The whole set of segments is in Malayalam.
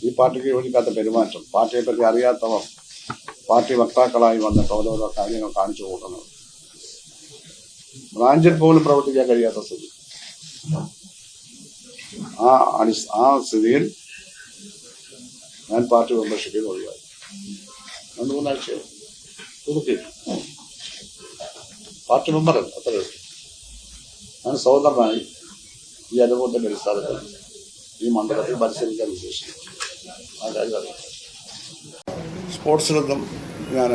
ഈ പാർട്ടിക്ക് യോജിക്കാത്ത പെരുമാറ്റം, പാർട്ടിയെ പറ്റി അറിയാത്തവർ പാർട്ടി വക്താക്കളായി വന്നിട്ട് ഓരോരോ കാര്യങ്ങൾ കാണിച്ചു കൊടുക്കുന്നത്, ബ്രാഞ്ചിൽ പോലും പ്രവർത്തിക്കാൻ കഴിയാത്ത സ്ഥിതി. ആ സ്ഥിതിയിൽ ഞാൻ പാർട്ടി മെമ്പർഷിപ്പിൽ ഒഴിവായി. 2-3 ആഴ്ച പുതുക്കി പാർട്ടി മെമ്പറല്ല, അത്ര ഞാൻ സ്വതന്ത്രമായി ഈ അനുഭവത്തിന്റെ അടിസ്ഥാനത്തിൽ ഈ മണ്ഡലത്തിൽ മത്സരിക്കാൻ ഉദ്ദേശിക്കുന്നു. ആ കാര്യം അറിയാം. സ്പോർട്സിലൊന്നും ഞാൻ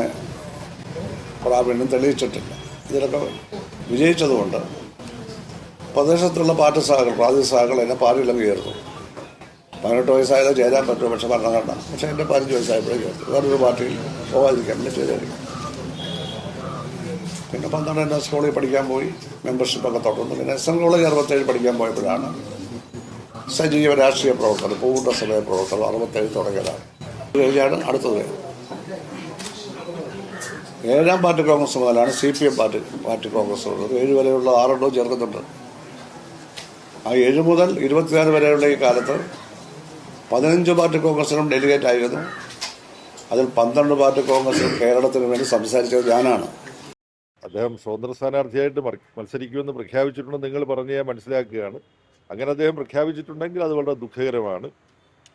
പ്രാവീണ്യം തെളിയിച്ചിട്ടില്ല. ഇതിലൊക്കെ വിജയിച്ചതുകൊണ്ട് പ്രദേശത്തുള്ള പാർട്ടി സഹകൾ, പ്രാദേശിക സഹകൾ എന്നെ പാർട്ടിയിലങ്ങ് ചേർന്നു. 18 വയസ്സായാലേ ചേരാൻ പറ്റുമോ, പക്ഷെ ഭരണഘടന. പക്ഷെ എൻ്റെ 15 വയസ്സായപ്പോഴേ ചേർത്തു. വേറൊരു പാർട്ടിയിൽ പോകാതിരിക്കാൻ പിന്നെ ചെയ്തായിരിക്കും. പിന്നെ 12 സ്കൂളിൽ പഠിക്കാൻ പോയി, മെമ്പർഷിപ്പൊക്കെ തുടർന്നു. പിന്നെ എസ് എൻ കോളേജ് 67 പഠിക്കാൻ പോയപ്പോഴാണ് സജീവ രാഷ്ട്രീയ പ്രവർത്തനം, പൂർണ്ണ സമയ പ്രവർത്തനം 67 തുടങ്ങിയതാണ്. കഴിഞ്ഞാണ് അടുത്തത് 7ാം പാർട്ടി കോൺഗ്രസ് മുതലാണ് CPM പാർട്ടി കോൺഗ്രസ് ഉള്ളത്. 7 വരെയുള്ള 6 ചേർക്കുന്നുണ്ട്. ആ 7 മുതൽ 24 വരെയുള്ള ഈ കാലത്ത് 15 പാർട്ടി കോൺഗ്രസിനും ഡെലിഗേറ്റ് ആയിരുന്നു. അതിൽ 12 പാർട്ടി കോൺഗ്രസിനും കേരളത്തിന് വേണ്ടി സംസാരിച്ചത് ഞാനാണ്. അദ്ദേഹം സ്വതന്ത്ര സ്ഥാനാർത്ഥിയായിട്ട് മത്സരിക്കുമെന്ന് പ്രഖ്യാപിച്ചിട്ടുണ്ടെന്ന് നിങ്ങൾ പറഞ്ഞ് ഞാൻ മനസ്സിലാക്കുകയാണ്. അങ്ങനെ അദ്ദേഹം പ്രഖ്യാപിച്ചിട്ടുണ്ടെങ്കിൽ അത് വളരെ ദുഃഖകരമാണ്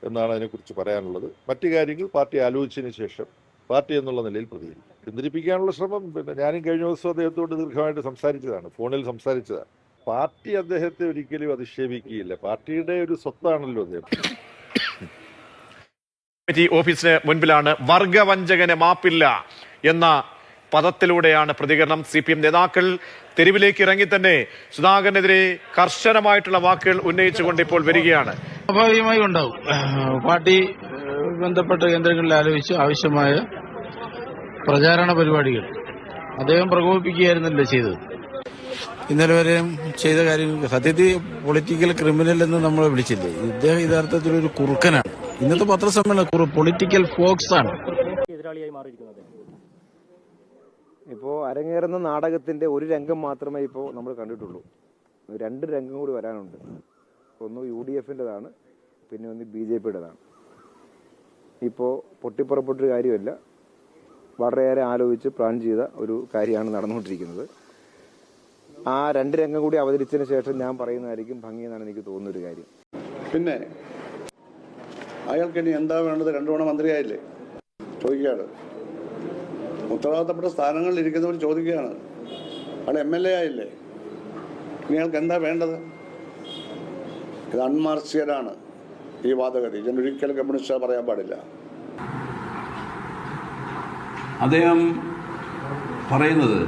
എന്നാണ് അതിനെക്കുറിച്ച് പറയാനുള്ളത്. മറ്റു കാര്യങ്ങൾ പാർട്ടി ആലോചിച്ചതിന് ശേഷം പാർട്ടി എന്നുള്ള നിലയിൽ പ്രതികരിക്കും. പിന്തിരിപ്പിക്കാനുള്ള ശ്രമം പിന്നെ ഞാനും കഴിഞ്ഞ ദിവസം അദ്ദേഹത്തോട് ദീർഘമായിട്ട് സംസാരിച്ചതാണ്, ഫോണിൽ സംസാരിച്ചതാണ്. പാർട്ടി അദ്ദേഹത്തെ ഒരിക്കലും അധിക്ഷേപിക്കുകയില്ല. പാർട്ടിയുടെ ഒരു സ്വത്താണല്ലോ അദ്ദേഹം. ഓഫീസിന് മുൻപിലാണ് വർഗവഞ്ചകന് മാപ്പില്ല എന്ന പദത്തിലൂടെയാണ് പ്രതികരണം. CPM നേതാക്കൾ തെരുവിലേക്ക് ഇറങ്ങി തന്നെ സുധാകരനെതിരെ കർശനമായിട്ടുള്ള വാക്കുകൾ ഉന്നയിച്ചുകൊണ്ട് ഇപ്പോൾ വരികയാണ്. സ്വാഭാവികമായി ഉണ്ടാവും. പാർട്ടി ബന്ധപ്പെട്ട കേന്ദ്രങ്ങളിൽ ആലോചിച്ച് ആവശ്യമായ പ്രചാരണ പരിപാടികൾ അദ്ദേഹം പ്രകോപിപ്പിക്കുകയായിരുന്നല്ലോ ചെയ്തത്. ഇന്നലെ വരെയും ചെയ്ത കാര്യങ്ങൾ സത്യത്തിൽ പൊളിറ്റിക്കൽ ക്രിമിനൽ എന്ന് നമ്മളെ വിളിച്ചില്ലേ. ഇദ്ദേഹം യഥാർത്ഥത്തിൽ ഒരു കുറുക്കനാണ്. ഇന്നത്തെ പത്രസമ്മേളനം പൊളിറ്റിക്കൽ ഫോക്സ് ആണ്. എതിരാളിയായി മാറിയിരിക്കുന്നത് ഇപ്പോൾ അരങ്ങേറുന്ന നാടകത്തിന്റെ ഒരു രംഗം മാത്രമേ ഇപ്പോൾ നമ്മൾ കണ്ടിട്ടുള്ളൂ. 2 രംഗം കൂടി വരാനുണ്ട്. ഒന്ന് UDF-ൻ്റെതാണ്, പിന്നെ ഒന്ന് BJP-യുടേതാണ്. ഇപ്പോൾ പൊട്ടിപ്പുറപ്പെട്ടൊരു കാര്യമല്ല, വളരെയേറെ ആലോചിച്ച് പ്ലാൻ ചെയ്ത ഒരു കാര്യമാണ് നടന്നുകൊണ്ടിരിക്കുന്നത്. ആ 2 രംഗം കൂടി അവതരിച്ചതിന് ശേഷം ഞാൻ പറയുന്നതായിരിക്കും ഭംഗിയെന്നാണ് എനിക്ക് തോന്നുന്നൊരു കാര്യം. പിന്നെ അയാൾക്ക് ഇനി എന്താ വേണ്ടത്? 2 തവണ മന്ത്രിയായില്ലേ, ചോദിക്കുകയാണ്. ഉത്തരവാദിത്തപ്പെട്ട സ്ഥാനങ്ങളിൽ ഇരിക്കുന്നവർ ചോദിക്കുകയാണ്. അയാൾ MLA ആയില്ലേ, ഇനി അയാൾക്ക് എന്താ വേണ്ടത്? ഇത് അൺമാർക്സിയനാണ് ഈ വാദഗതി. ഒരിക്കലും കമ്മ്യൂണിസ്റ്റ് പറയാൻ പാടില്ല. അദ്ദേഹം പറയുന്നത്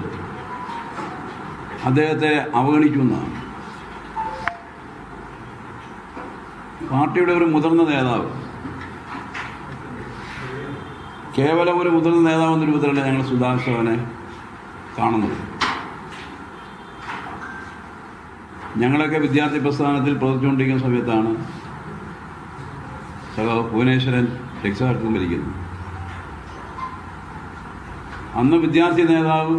അദ്ദേഹത്തെ അവഗണിക്കുന്നതാണ്. പാർട്ടിയുടെ ഒരു മുതിർന്ന നേതാവ്, കേവലം ഒരു മുതിർന്ന നേതാവ് എന്ന രൂപത്തിലല്ല ഞങ്ങൾ സുധാകരനെ കാണുന്നത്. ഞങ്ങളൊക്കെ വിദ്യാർത്ഥി പ്രസ്ഥാനത്തിൽ പ്രവർത്തിച്ചുകൊണ്ടിരിക്കുന്ന സമയത്താണ് ഭുവനേശ്വരൻ രക്ഷാകർത്തൃത്വം ഭരിക്കുന്നത്. അന്ന് വിദ്യാർത്ഥി നേതാവ്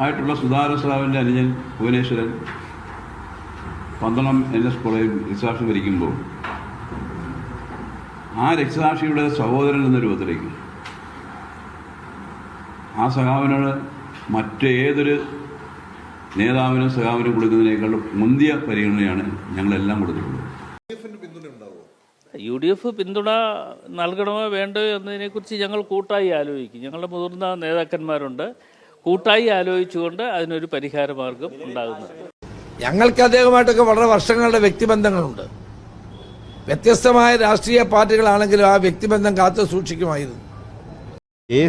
ആയിട്ടുള്ള സുധാകരൻ അനുജൻ ഭുവനേശ്വരൻ 12 NS കോളേജിൽ രക്തസാക്ഷി ഭരിക്കുമ്പോൾ ആ രക്തസാക്ഷിയുടെ സഹോദരൻ എന്ന രൂപത്തിലേക്ക് ആ സഖാവിനോട് മറ്റേതൊരു നേതാവിനും സഖാവിനും കൊടുക്കുന്നതിനേക്കാളും മുന്തിയ പരിഗണനയാണ് ഞങ്ങളെല്ലാം കൊടുത്തിട്ടുള്ളത്. UDF പിന്തുണ നൽകണമോ വേണ്ടോ എന്നതിനെക്കുറിച്ച് ഞങ്ങൾ കൂട്ടായി ആലോചിക്കും. ഞങ്ങളുടെ മുതിർന്ന നേതാക്കന്മാരുണ്ട്, കൂട്ടായി ആലോചിച്ചുകൊണ്ട് അതിനൊരു പരിഹാര മാർഗം ഉണ്ടാകുന്നത്. ഞങ്ങൾക്ക് അദ്ദേഹമായിട്ടൊക്കെ വളരെ വർഷങ്ങളുടെ വ്യക്തിബന്ധങ്ങളുണ്ട്. വ്യത്യസ്തമായ രാഷ്ട്രീയ പാർട്ടികളാണെങ്കിലും ആ വ്യക്തിബന്ധം കാത്തു സൂക്ഷിക്കുമായിരുന്നു.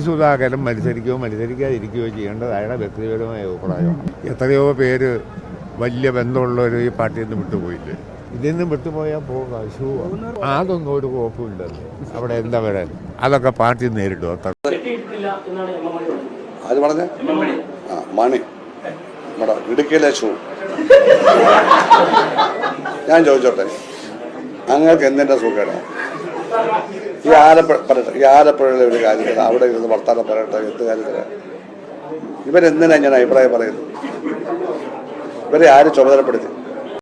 സുധാകരൻ മത്സരിക്കുകയോ മത്സരിക്കാതിരിക്കുകയോ ചെയ്യേണ്ടത് അയാളുടെ വ്യക്തിപരമായ അഭിപ്രായമാണ്. എത്രയോ പേര് വലിയ ബന്ധമുള്ളവർ ഈ പാർട്ടിയിൽ നിന്ന് വിട്ടുപോയില്ലേ. ഇതിൽ നിന്ന് വിട്ടുപോയാൽ പോകാം. അതൊന്നും ഒരു കുഴപ്പമില്ലെന്ന്. അവിടെ എന്താ വരാൻ, അതൊക്കെ പാർട്ടി നേരിടും. അത് പറഞ്ഞ മണി നമ്മുടെ ഇടുക്കിയിലെ ഷൂ. ഞാൻ ചോദിച്ചോട്ടെ, അങ്ങക്ക് എന്തിൻ്റെ സുഖമാണ്? ഈ ആലപ്പുഴയിലെ ഒരു കാര്യത്തിൽ അവിടെ ഇരുന്ന് വർത്താനം പറയട്ടെ, എന്ത് കാര്യത്തിലാണ്? ഇവരെന്തിനാ ഞാൻ അഭിപ്രായം പറയുന്നത്? ഇവരെ ആര് ചുമതലപ്പെടുത്തി?